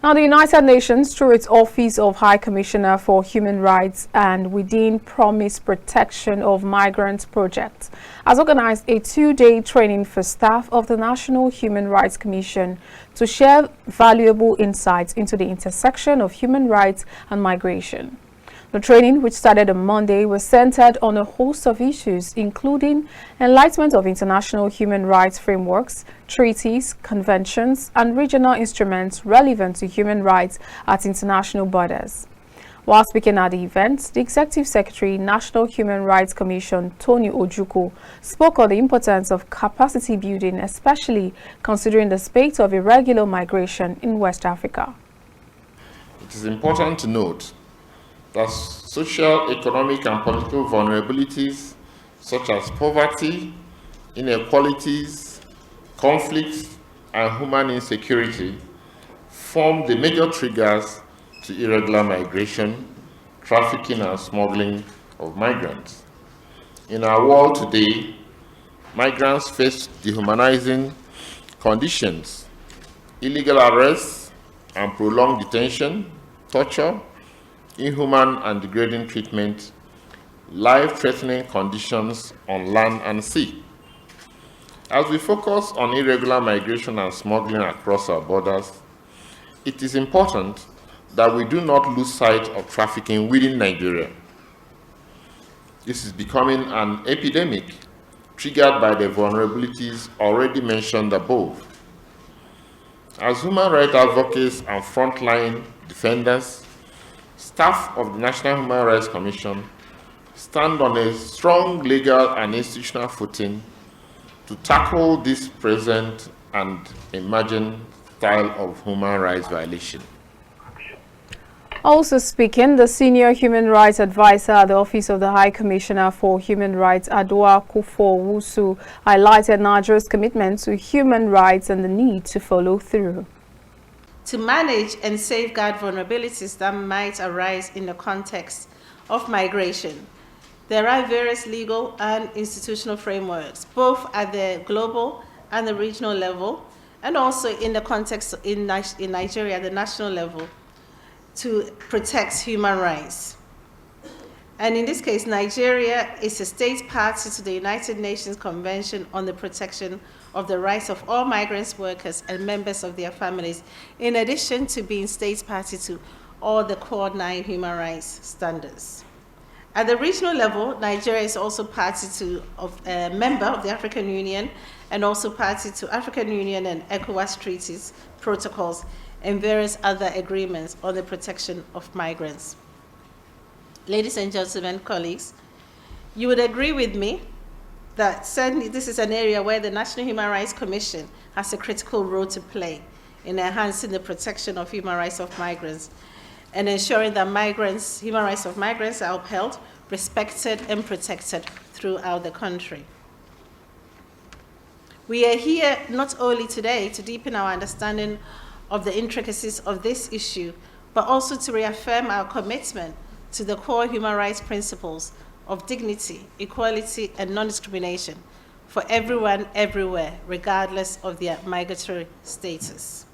Now, the United Nations, through its Office of High Commissioner for Human Rights and within Promise Protection of Migrants project, has organized a 2-day training for staff of the National Human Rights Commission to share valuable insights into the intersection of human rights and migration. The training, which started on Monday, was centered on a host of issues, including enlightenment of international human rights frameworks, treaties, conventions, and regional instruments relevant to human rights at international borders. While speaking at the event, the Executive Secretary, National Human Rights Commission, Tony Ojukwu, spoke on the importance of capacity building, especially considering the spate of irregular migration in West Africa. It is important to note that social, economic, and political vulnerabilities such as poverty, inequalities, conflicts, and human insecurity form the major triggers to irregular migration, trafficking, and smuggling of migrants. In our world today, migrants face dehumanizing conditions, illegal arrests and prolonged detention, torture, inhuman and degrading treatment, life-threatening conditions on land and sea. As we focus on irregular migration and smuggling across our borders, it is important that we do not lose sight of trafficking within Nigeria. This is becoming an epidemic triggered by the vulnerabilities already mentioned above. As human rights advocates and frontline defenders, staff of the National Human Rights Commission stand on a strong legal and institutional footing to tackle this present and emerging style of human rights violation. Also speaking, the senior human rights advisor at the Office of the High Commissioner for Human Rights, Adwa Kufo-Wusu, highlighted Nigeria's commitment to human rights and the need to follow through. To manage and safeguard vulnerabilities that might arise in the context of migration, there are various legal and institutional frameworks, both at the global and the regional level, and also in the context in Nigeria at the national level, to protect human rights. And in this case, Nigeria is a state party to the United Nations Convention on the Protection of the Rights of All Migrants, Workers, and Members of their families, in addition to being state party to all the Core 9 human rights standards. At the regional level, Nigeria is also party to a member of the African Union and also party to African Union and ECOWAS treaties, protocols, and various other agreements on the protection of migrants. Ladies and gentlemen, colleagues, you would agree with me that certainly this is an area where the National Human Rights Commission has a critical role to play in enhancing the protection of human rights of migrants and ensuring that human rights of migrants are upheld, respected, and protected throughout the country. We are here not only today to deepen our understanding of the intricacies of this issue, but also to reaffirm our commitment to the core human rights principles of dignity, equality, and non-discrimination for everyone, everywhere, regardless of their migratory status.